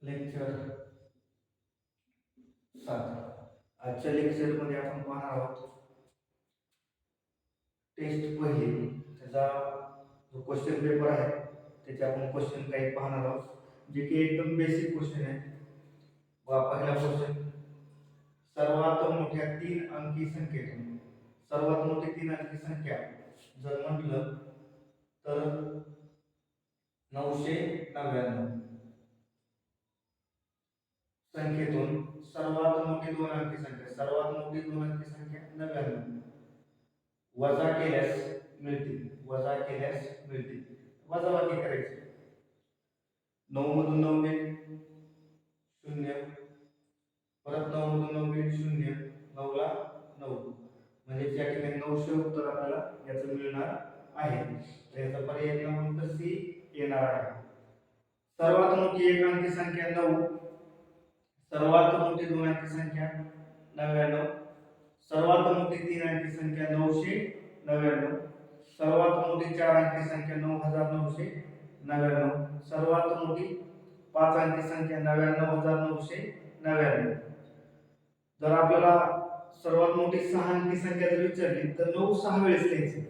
Lecture 7. आजच्या लेक्चरमध्ये आपण पाहणार आहोत टेस्ट पहिली. त्याचा जो क्वेश्चन पेपर आहे त्याचे आपण क्वेश्चन काही पाहणार आहोत जे की एकदम बेसिक क्वेश्चन आहे. पहिला क्वेश्चन, सर्वात मोठ्या 3 अंकी संख्येतून सर्वात मोठी 3 अंकी संख्या जर म्हटलं तर 999 संख्येतून सर्वात मोठी 2 अंकी संख्या, सर्वात मोठी 2 अंकी संख्या 99 वजा केल्यास मिळतील, वजा केल्यास मिळतील. वजाबाकी करायची. 9 मधून 9 गेले 0, परत 9 मधून 9 गेले 0, 9 ला 9, म्हणजे या ठिकाणी 900 उत्तर आपल्याला याचं मिळणार आहे. तर याचा पर्याय क्रमांक सी येणार आहे. सर्वात मोठी एक अंकी संख्या 9, सर्वात मोठी 2 अंकी संख्या 99, सर्वात मोठी 3 अंकी संख्या 999, सर्वात मोठी 4 अंकी संख्या 9999, सर्वात मोठी 5 अंकी संख्या 99999. जर आपल्याला सर्वात मोठी 6 अंकी संख्या जर विचारली तर 9 6 वेळेस लिहायची.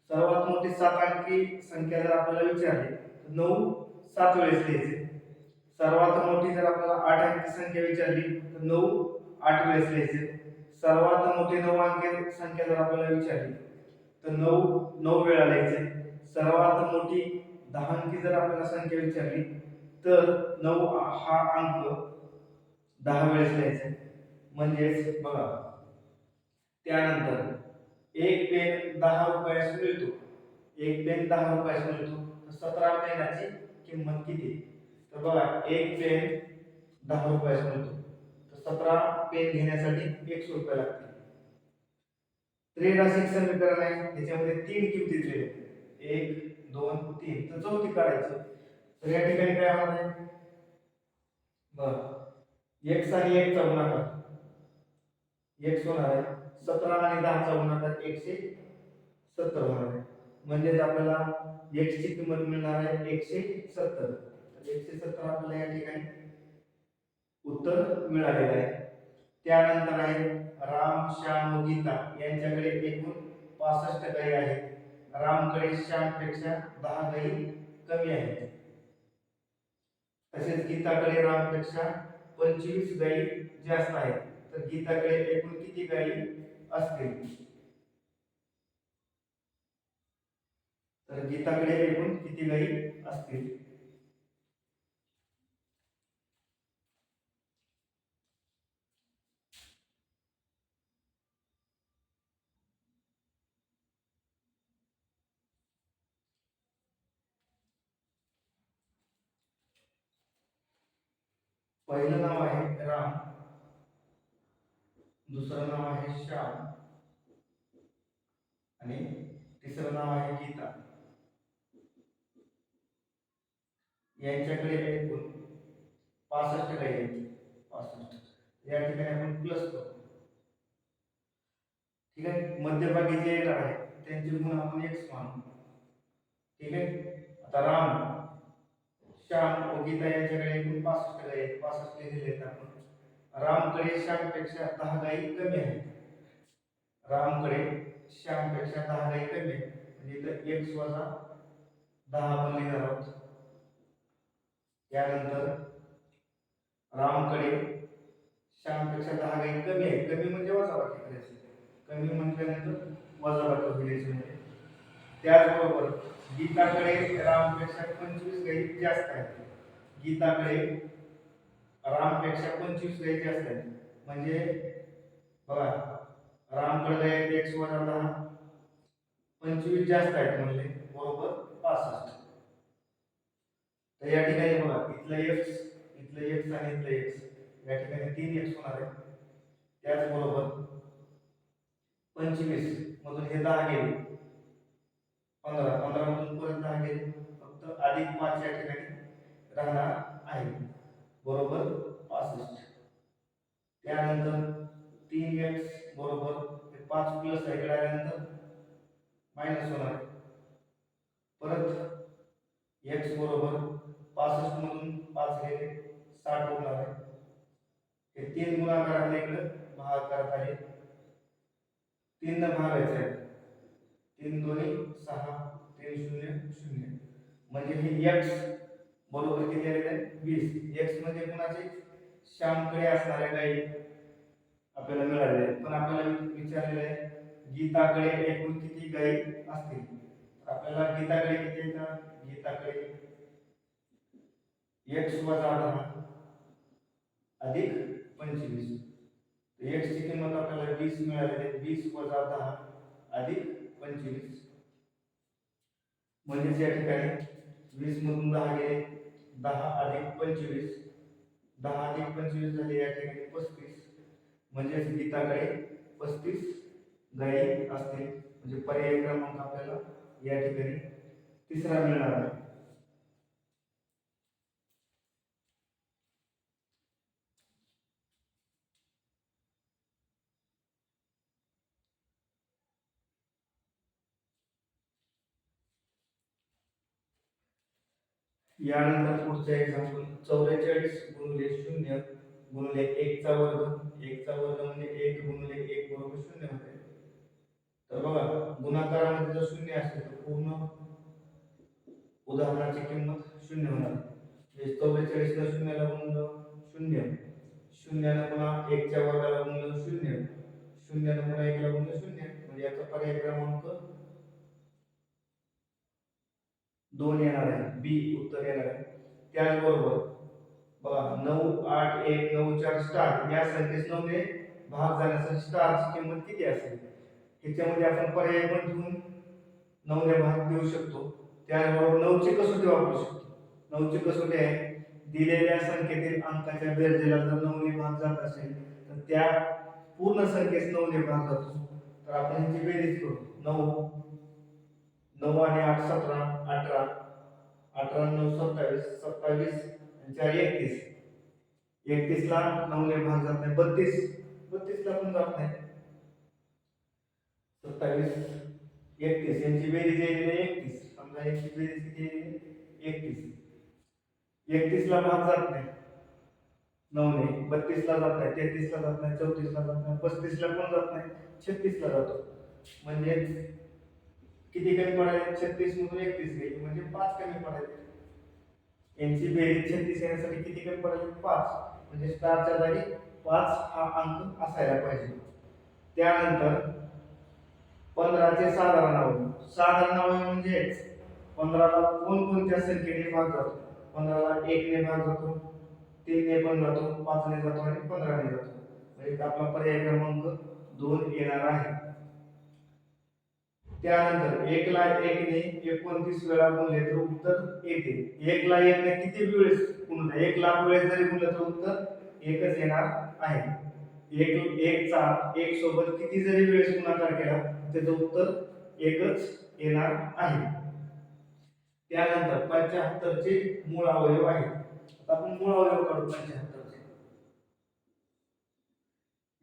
सर्वात मोठी 7 अंकी संख्या जर आपल्याला विचारली तर 9 7 वेळेस लिहायचे. सर्वात मोठी जर आपल्याला 8 अंकी संख्या विचारली तर 9 8 वेळेस लिहायचे. सर्वात मोठी 9 अंकी संख्या जर आपल्याला विचारली तर 9 9 वेळा लिहायचे. सर्वात मोठी 10 अंकी जर आपल्याला संख्या विचारली तर 9 हा अंक 10 वेळेस लिहायचा. म्हणजेच बघा, त्यानंतर एक पेन 10 रुपयास मिळतो, एक पेन 10 रुपयास मिळतो, तर 17 पेनाची किंमत किती? तर बघा, एक पेन 10 रुपयास मिळतो तर 17 पेन घेण्यासाठी 100 रुपये लागतील. त्रिराशिक समीकरण आहे, त्याच्यामध्ये 3 किमती दिलेल्या आहेत, 1 2 3, तर चौथी काढायची. तर या ठिकाणी काय होणार आहे? बघा, x आणि 1 चा गुणाकार x होणार आहे, 17 आणि 10 चा गुणाकार 170 होणार आहे. म्हणजे आपल्याला x ची किंमत मिळणार आहे 170. तर 170 आपल्याला या ठिकाणी उत्तर मिळालेलं आहे. त्यानंतर आहे राम, श्याम व गीता यांच्याकडे एकूण 65 गायी आहेत. रामकडे श्यामपेक्षा 10 गायी कमी आहेत. तसेच गीताकडे रामपेक्षा 25 गायी जास्त आहेत. तर गीताकडे एकूण किती गायी असतील? तर गीताकडे एकूण किती गायी असतील? पहिलं नाव आहे राम, दुसरं नाव आहे श्याम आणि तिसरं नाव आहे गीता. यांच्याकडे एकूण 65 गायी आहेत. 65 या ठिकाणी आपण प्लस करू. ठीक आहे, मध्यभागी जे येणार आहे त्यांचे गुण आपण x मानू. ठीक आहे, आता राम, श्याम व गीता यांच्याकडे एकूण 65 गायी आहेत. 65 लिहिलेले आहेत आपण. रामकडे श्यामपेक्षा 10 गायी कमी आहेत. रामकडे श्यामपेक्षा 10 गायी कमी आहेत, म्हणजे इथं x वजा 10 आपण लिहिणार आहोत. त्यानंतर रामकडे श्यामपेक्षा 10 गायी कमी आहेत. कमी म्हणजे वजाबाकी करायची. कमी म्हटल्यानंतर वजाबाकी करायची. म्हणजे त्याचबरोबर गीताकडे रामपेक्षा 25 गायी जास्त आहेत. गीताकडे रामपेक्षा 25 गायी जास्त आहेत. म्हणजे बघा, रामकडे x वजा 10, 25 जास्त आहेत म्हणजे बरोबर 65. तर या ठिकाणी बघा, इथलं x, इथलं x आणि इथलं x, या ठिकाणी 3x होणार आहे. त्याचबरोबर 25 मधून हे 10 गेले, 15, 15 मधून परत 10 गेले, फक्त अधिक 5 या ठिकाणी राहणार आहे, बरोबर 65. त्यानंतर 3x बरोबर 5 प्लस इकडे आल्यानंतर मायनस होणार आहे. परत x बरोबर 65 मधून 5 गेले 60 होणार आहे. हे 3 गुणाकारातले इकडे भाग करत आहे. 3 न भागायचं आहे. 3 दोन्ही 6, 3 0 0. म्हणजे हे x बरोबर किती आले आहे 20. x म्हणजे कुणाचे श्यामकडे असणाऱ्या गायी आपल्याला मिळाले आहेत. पण आपल्याला विचारलेलं आहे गीताकडे एकूण किती गायी असतील. तर आपल्याला गीताकडे किती येतात. गीताकडे x वजा 10 अधिक 25. x ची किंमत आपल्याला 20 मिळालेली आहे. 20 वजा 10 अधिक 25 म्हणजे या ठिकाणी 20 मधून 10 गेले 10 अधिक 25 10 अधिक 25 झाले या ठिकाणी 35. म्हणजे गीताकडे 35 गायी असतील. म्हणजे पर्याय क्रमांक आपल्याला या ठिकाणी तिसरा मिळणार आहे. यानंतर पुढचं एक्झाम्पल 44 गुणिले 0 गुणिले 1 चा वर्ग. 1 चा वर्ग म्हणजे 1 गुणिले 1 बरोबर 0 होते. तर बघा गुणाकारामध्ये जर 0 असेल तर पूर्ण उदाहरणाची किंमत 0 होणार. म्हणजे 44 ला 0 ला गुणलं 0, 0 ला पुन्हा 1 च्या वर्गाला गुणलं 0, 0 ला पुन्हा 1 ला गुणलं 0. म्हणजे याचा पर्याय क्रमांक 2 येणार आहे. बी उत्तर येणार आहे. त्याचबरोबर बघा 9 8 1 9 4 स्टार या संख्येस 9 ने भाग जाण्यासाठी स्टारची किंमत किती असेल. ह्याच्यामध्ये आपण पर्याय पण ठेवून 9 ने भाग देऊ शकतो. त्याचबरोबर 9 ची कसोटी वापरू शकतो. 9 ची कसोटी आहे दिलेल्या संख्येतील अंकाच्या बेरजेला जर 9 ने भाग जात असेल तर त्या पूर्ण संख्येस 9 ने भाग जातो. तर आपण ह्याची बेरीज करू. 9 9 आणि 8 17 18 18 9 27 27 आणि 4 31. 31 ला 9 ने भाग जात नाही. 32 ला पण जात नाही. 27 31 यांची बेरीज येईल 31. समजा यांची बेरीज किती येईल 31. 31 ला भाग जात नाही 9 ने. 32 ला जात नाही. 33 ला जात नाही. 34 ला जात नाही. 35 ला पण जात नाही. 36 ला जातो. म्हणजे किती कमी पडायचे 36 मधून 31 गेले म्हणजे 5 कमी पडायचे. यांची बेरीज 36 येण्यासाठी किती कमी पडायचे 5. म्हणजे स्टारच्या जागी 5 हा अंक असायला पाहिजे. त्यानंतर 15 चे साधारण अवयव. साधारण अवयव म्हणजे 15 ला कोणत्या संख्येने भाग जातो. 15 ला 1 ने भाग जातो, 3 ने पण जातो, 5 ने जातो आणि 15 ने जातो. म्हणजे आपला पर्याय क्रमांक 2 येणार आहे. त्यानंतर 1 ला 1 ने 29 वेळा गुणले तर उत्तर येते. 1 ला 1 ने किती वेळेस गुणले 1 लाख वेळेस जरी गुणलं तर उत्तर एकच येणार आहे. 1 चा 1 सोबत किती जरी वेळेस गुणाकार केला त्याचं उत्तर एकच येणार आहे. त्यानंतर 75 चे मूळ अवयव आहेत. आता आपण मूळ अवयव काढू 75 चे.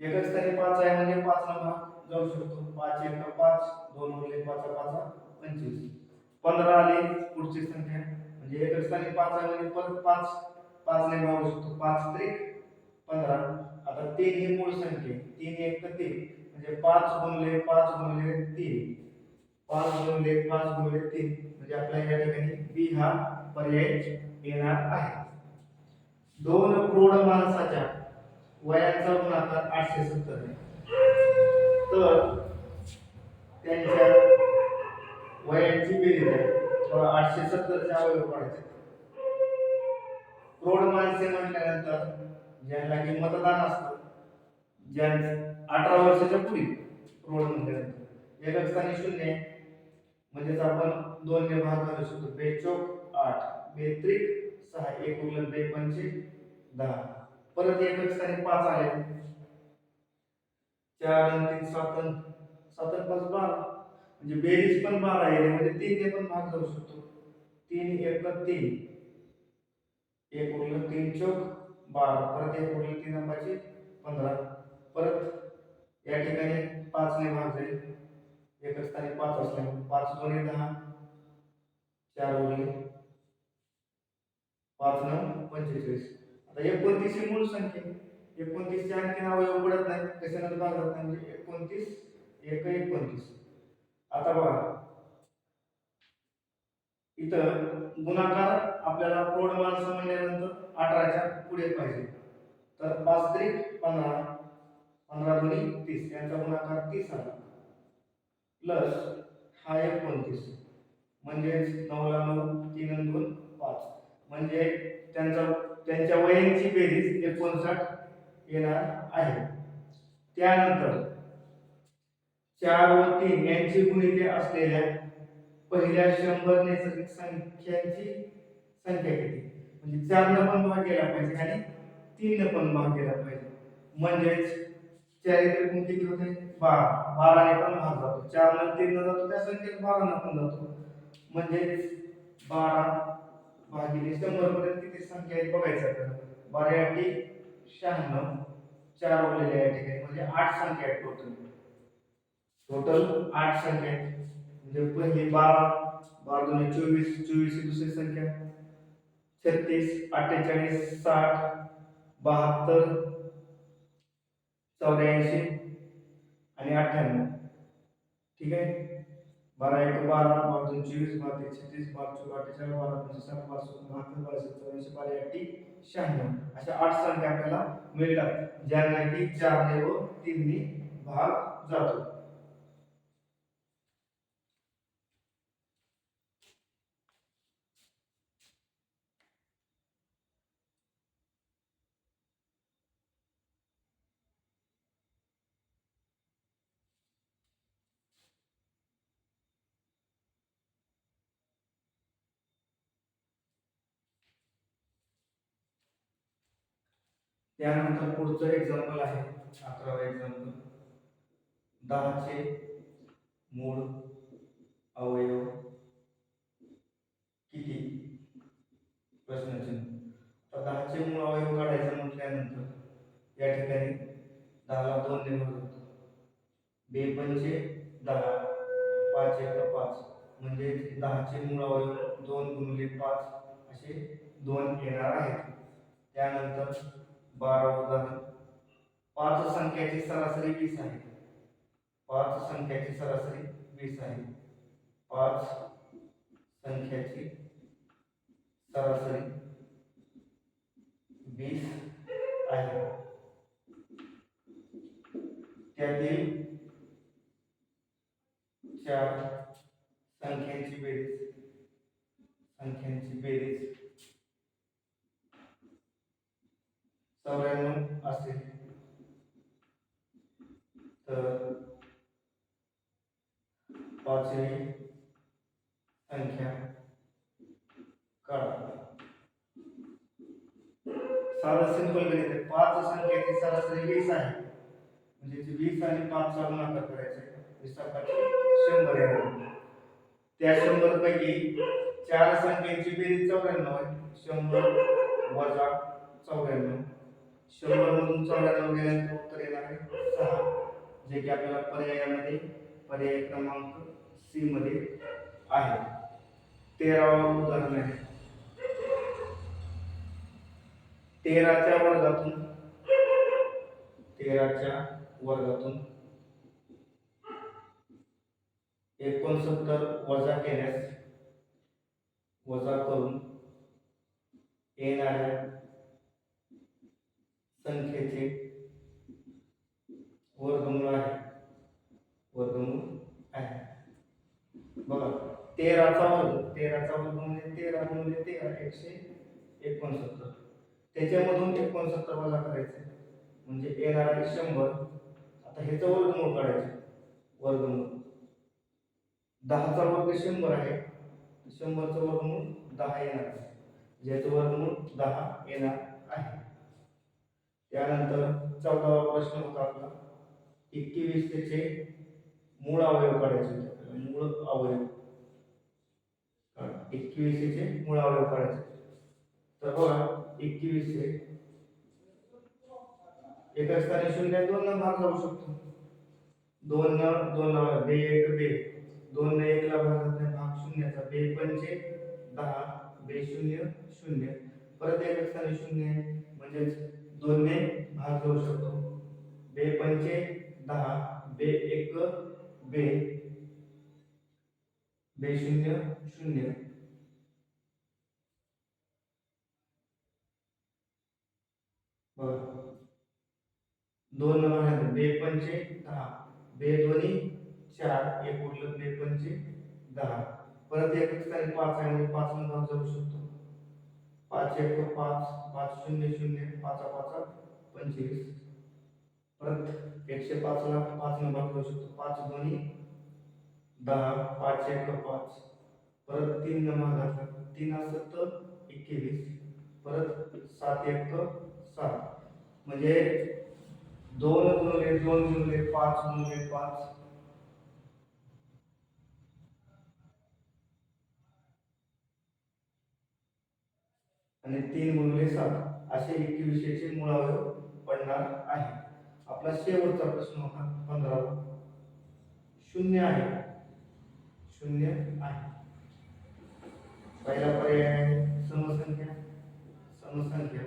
एकच स्थानी 5 आहे म्हणजे 5 न भाग जाऊ शकतो. 5 1 5 2 उरले 5 5 25. 15 आली पुढची संख्या म्हणजे एकच स्थानी 5 आहे म्हणजे परत 5 5 ने भागू शकतो. 5 त्रिक 15. आता 3 ही मूळ संख्या 3 1 3 म्हणजे 5 गुणिले 5 गुणिले 3 5 गुणिले 5 गुणिले 3 म्हणजे आपल्या या ठिकाणी बी हा पर्याय येणार आहे. दोन प्रौढ माणसाच्या वयांचा गुणाकार 870 आहे. तर त्यांच्या वयांची बेरीज आहे 870 चे अवयव काढायचे. प्रौढ माणसे म्हटल्यानंतर ज्यांना की मतदान असतं, ज्या 18 वर्षाच्या पुढे प्रौढ म्हटल्यानंतर एकच स्थानी 0 म्हणजेच आपण 2 ने भाग करू शकतो. 2 चौक 8 2 त्रिक 6 1 उरलं 2 पंचे 10. परत एकच स्थानी 5 आले 4 आणि 3 7 7 5 12 म्हणजे बेरीज पण 12 आहे म्हणजे 3 ने पण भाग करू शकतो. 3 1 3 1 उरलं 3 चौक 12 परत 1 उरलं 3 5 15. परत या ठिकाणी 5 ने भाग जाईल एकच स्थानी 5 असल्यामुळे 5 2 10 4 उरले 5 9 45. आता 29 ही मूळ संख्या आहे. 29 चे आणखी अवयव पडत नाही, कशाने भागत नाही, म्हणजे 29 एक 29. आता बघा इथं गुणाकार आपल्याला प्रौढ म्हणल्यानंतर 18च्या पुढे पाहिजे. तर 5 त्रिक 15, 15 दुनी 30, यांचा गुणाकार 30 आला, प्लस हा 29, म्हणजेच 9 ला 9, 3 आणि 2 5, म्हणजे त्यांच्या वयांची बेरीज 59 येणार आहे. त्यानंतर 4 व 3 यांची गुणिले असलेल्या पहिल्या 100 नैसर्गिक संख्यांची संख्या किती, म्हणजे 4 न पण भाग केला पाहिजे आणि 3 न पण भाग केला पाहिजे, म्हणजेच 4 एकूण किती होते 12, 12 ने पण भाग जातो, 4 न 3 न जातो त्या संख्येत 12 न पण जातो, म्हणजेच 12 भागिले 100 पर्यंत किती संख्या आहे बघायचं आपल्याला. 12 8 96, 4 उरलेले या ठिकाणी म्हणजे 8 संख्या आहेत टोटल 8 संख्या आहेत. म्हणजे पहिली 12, 12 दुनी 24, 24 ही दुसरी संख्या, 36, 48, 60, 72, 84 आणि 98. ठीक आहे. 12 1 12, 12 2 24, 12 3 36, 12 4 48, 12 5 60, 12 16 72, 12 84, 12 80, 96 अशा 8 संख्या आपल्याला मिळतात, ज्यांना की 4 ने व 3 ने भाग जातो. त्यानंतर पुढचं एक्झाम्पल आहे 11वा एक्झाम्पल. 10 चे मूळ अवयव किती, प्रश्नचिन्ह. तर 10 चे मूळ अवयव काढायचं म्हटल्यानंतर या ठिकाणी 10 ला 2 ने भाग होतो, 2 पंचे 10, 5 एक 5, म्हणजे 10 चे मूळ अवयव 2 गुणिले 5 असे 2 येणार आहेत. त्यानंतर 12 उदाहरण, 5 संख्याची सरासरी 20 आहे. 5 संख्याची सरासरी 20 आहे. 5 संख्याची सरासरी 20 आहे. त्यातील 4 संख्यांची बेरीज 94 असेल तर पाचवी संख्या काढा. साधा सिंपल गणित आहे. 5 संख्येची सरासरी 20 आहे, म्हणजे 20 आणि 5 चा गुणाकार करायचा आहे, 20 100 येणार. त्या 100 पैकी 4 संख्यांची बेरीज 94 आहे. 100 वजा 94, 100 मधून 94 गेल्यानंतर उत्तर येणार आहे 6, जे की आपल्याला पर्यायामध्ये पर्याय क्रमांक सी मध्ये आहे. 13वा उदाहरण आहे. 13च्या वर्गातून 69 वजा करून येणाऱ्या संख्येचे वर्गमूळ आहे. बघा 13चा वर्ग म्हणजे 13 गुणिले 13 169, त्याच्यामधून 69 वजा करायचे म्हणजे येणार आहे 100. आता ह्याचं वर्गमूळ काढायचं. वर्गमूळ 10चा वर्ग 100 आहे, 100चं वर्गमूळ 10 येणार आहे, ज्याचं वर्गमूळ 10 येणार आहे. त्यानंतर 14वा प्रश्न होता आपला 21 चे मूळ अवयव काढायचे होते. मूळ अवयव 21 चे मूळ अवयव काढायचे. तर बघा 21 चे एका स्थानी 0 2 न भाग जाऊ शकतो. 2 न 2 ला 2 1 2, 2 ने 1 ला भाग जात नाही, भाग शून्याचा. 2 पंचे 10, 2 0 0, परत एका स्थानी 0 आहे, म्हणजे म्हणजेच 2 ने भाग करू शकतो. बे पंचे 10, बे एक बे, बे शून्य शून्य, बघा 2 न भागात बे पंचे 10, बे दोन्ही 4, एक उरलं बे पंचे 10. परत एक स्थानी 5 आहे म्हणजे 5 न भाग जाऊ शकतो. 5 एक 5, 5 शून्य शून्य, 5 5 25. परत 105 ला 5 न भाग जाऊ शकतो. 5 दोन्ही 10, 5 एक 5. परत 3 न भाग घातला 3 असत 21. परत 7 एक 7. म्हणजे 2 गुणिले 2 गुणिले 5 गुणिले 5 आणि 3 गुणिले 7 असे 21 चे मूळ अवयव पडणार आहे. आपला शेवटचा प्रश्न होता 15वा. शून्य आहे, शून्य आहे. पहिला पर्याय समसंख्या, समसंख्या.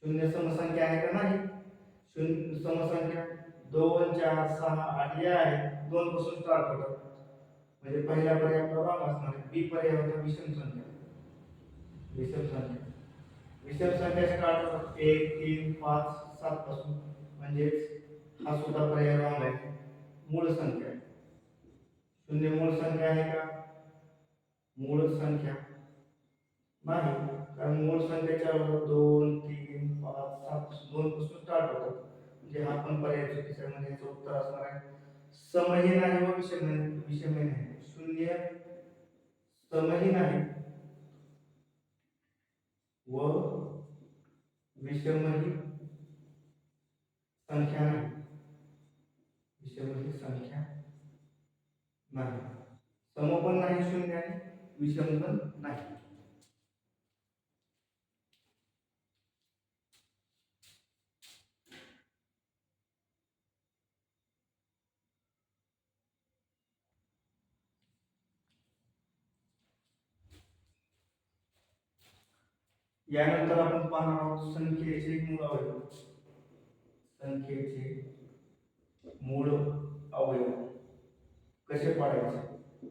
शून्य समसंख्या आहे का नाही? शून्य समसंख्या 2 4 6 8 या आहे. 2 पासून स्टार्ट होतात म्हणजे पहिला पर्याय आपला रॉंग असणार आहे. बी पर्याय होता विषम संख्या, विषम संख्या. विषम संख्या स्टार्ट होतात 1 3 5 7 पासून म्हणजे हा सुद्धा पर्याय रॉंग आहे. मूळ संख्या, शून्य मूळ संख्या आहे का? मूळ संख्या नाही, कारण मूळ संख्येच्या 2 3 5 7 2 पासून स्टार्ट होतात म्हणजे हा पण पर्याय चुकीचा आहे. म्हणजे याचं उत्तर असणार आहे समही नाही व विषमही नाही. शून्य समही नाही व विषमही संख्या नाही, विषमही संख्या नाही. सम पण नाही शून्य आणि विषम पण नाही. यानंतर आपण पाहणार आहोत संख्येचे मूळ अवयव. संख्येचे मूळ अवयव कसे पाडायचे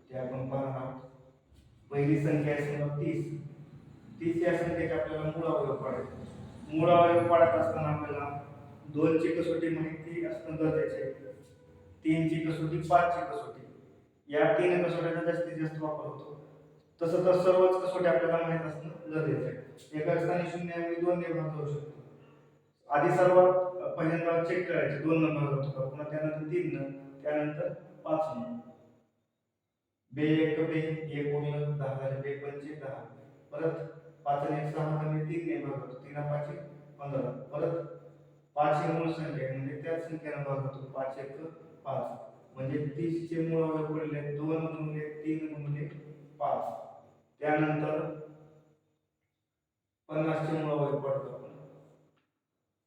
ते आपण पाहणार आहोत. पहिली संख्या आहे समजा 30. 30 या संख्येचे आपल्याला मूळ अवयव पाडायचे. मूळ अवयव पाडत असताना आपल्याला 2 ची कसोटी माहिती असणं गरजेचे आहे. 3 ची कसोटी, 5 ची कसोटी, या 3 कसोट्यांचा जास्तीत जास्त वापर होतो. तसं तर सर्वच कसोट्या आपल्याला माहित असणं गरजेचं आहे. एका स्थानी 0 ऐवजी 2 ने भाग जाऊ शकतो. आधी सर्वात पहिल्यांदा चेक करायचे 2 न भाग होतो का, पुन्हा त्यानंतर 3 न, त्यानंतर 5 न. बे एक बे, एक उरलं 10 झाले, बे पंचे 10. परत 5 आणि 1 6 म्हणजे 3 ने भाग होतो. 3 5 15. परत 5 ही मूळ संख्या आहे म्हणजे त्याच संख्येने भाग होतो. 5 1 5 म्हणजे 30 चे मूळ अवयव पडले 2 गुणिले 3 गुणिले 5. त्यानंतर 50 चे मूळ अवयव पडतो.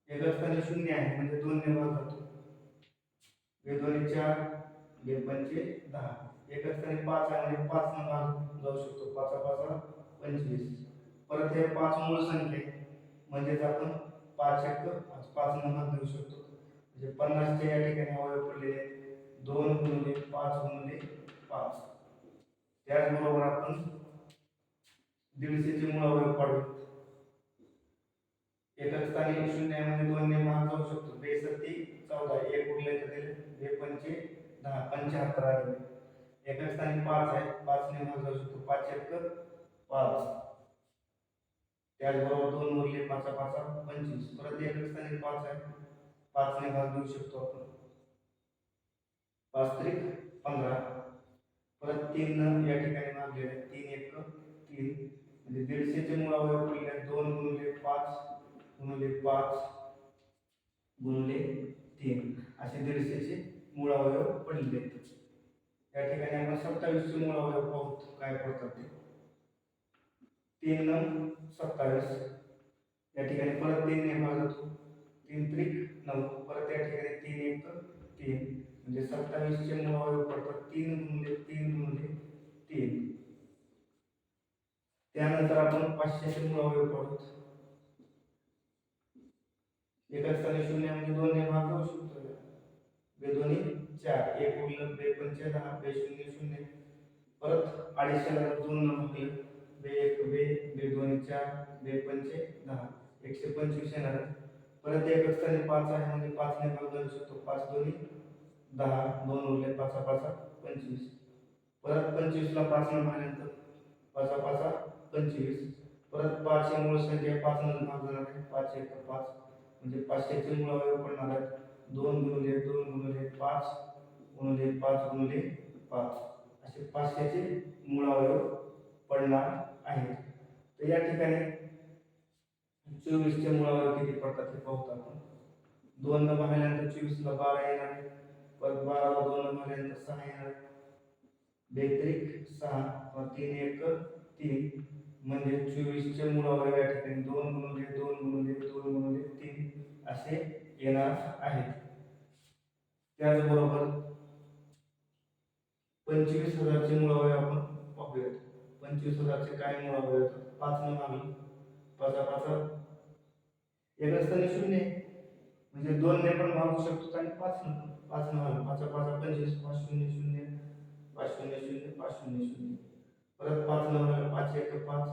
एका स्थानी 0 आहे म्हणजे 2 ने भाग जातो. बे दोन्ही 4, बे पंचे 10. एका स्थानी 5 आहे म्हणजे 5 न भाग जाऊ शकतो. 5 5 25. परत हे 5 मूळ संख्या आहे म्हणजेच आपण 5 1 5 न भाग देऊ शकतो. म्हणजे 50 चे या ठिकाणी अवयव पडलेले 2 गुणिले 5 गुणिले 5. त्याचबरोबर आपण 150 चे मूळ अवयव पाडू. एका स्थानी 0 आहे म्हणजे 2 ने भाग जाऊ शकतो. बे 7 14, एक उरले तर दिले, बे पंचे 10 75 आले. एका स्थानी 5 आहे, 5 ने भाग जाऊ शकतो. 5 1 5. त्याचबरोबर 2 उरले, 5 5 25. परत एका स्थानी 5 आहे, 5 ने भाग देऊ शकतो आपण. 5 3 15. परत 3 न या ठिकाणी भाग दिले 3 1 3 म्हणजे 150 चे मूळ अवयव पडले 2 गुणिले 5 गुणिले 5 गुणिले 3 असे 150 चे मूळ अवयव पडले. या ठिकाणी आपण 27 चे मूळ अवयव पाहू काय पडतात ते. 3 9 27. या ठिकाणी परत 3 ने भाग जातो. 3 त्रिक 9. परत या ठिकाणी 3 1 3 म्हणजे 27 चे मूळ अवयव पडतात 3 गुणिले 3 गुणिले 3. त्यानंतर आपण 500 चे मूळ अवयव पाहू. एका स्थानी शून्यामध्ये 2 ने भाग जाऊ शकतो. बे दोन्ही 4, 1 उरलं, बे पंचे 10, बे शून्य शून्य. परत 250 2 न भागलं, बे 1 बे, बे दोन्ही 4, बे पंचे 10, 125 येणार. परत एक स्थानी 5 आहे म्हणजे 5 ने भाग जाऊ शकतो. 5 दोन्ही 10, 2 उरले, 5 5 25. परत 25 ला 5 ने भागल्यानंतर 5 5 25. परत 5 ची मूळ संख्या 5 ने भाग जाणार आहे. 5 1 5 म्हणजे 500 चे मूळ अवयव पडणार आहेत. 2 गुणिले 2 गुणिले 5 गुणिले 5 गुणिले 5 असे 500 चे मूळ अवयव पडणार आहेत. तर या ठिकाणी 24 चे मूळ अवयव किती पडतात ते पाहू आपण. 2 न भागल्यानंतर 24 ला 12 येणार. परत 12 ला 2 न भागल्यानंतर 6 येणार. बेत्रिक 6 3 1 3 म्हणजे 24 चे मूळ अवयव या ठिकाणी 2 गुणिले 2 गुणिले 2 गुणिले 3 असे येणार आहेत. त्याचबरोबर 25,000 चे मूळ अवयव आपण पाहूयात. 25,000 चे काय मूळ अवयव येतात? 5 ने भागले, 5 5 एक स्थानी शून्य म्हणजे 2 ने पण भागू शकतो आणि 5 ने पण. 5 ने भागले, 5 5 25, 5 0 0, 5 0 0, 5 0 0. परत 5 ने भागले, 5 1 5,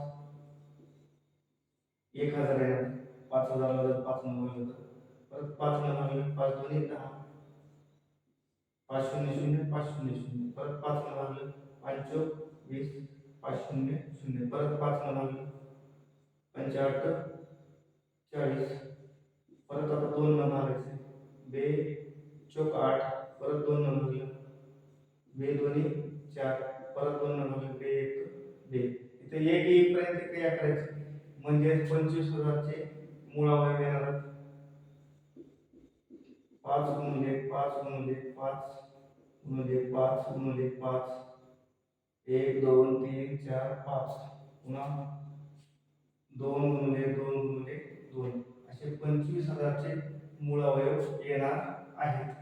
1000 येणार. 5000 ला जर 5 ने भागले तर. परत 5 ने भागले, 5 दोन्ही 10, 5 0 0, 5 0 0. परत 5 ने भागले, 5 चौक 20, 5 0 0. परत 5 ने भागले, 5 8 40. परत आता 2 न भागायचे, बे चौक 8. परत 2 न भागले, बे दोन्ही 4. परत 2 न भागले, बे 1 बे. इथे 1 येईपर्यंत क्रिया करायची म्हणजे 25,000 चे मूळ अवयव येणार. 5 गुणिले 5 गुणिले 5 गुणिले 5 गुणिले 5 1 2 3 4 5 पुन्हा 2 गुणिले 2 गुणिले 2 असे 25,000 चे मूळ अवयव येणार आहेत.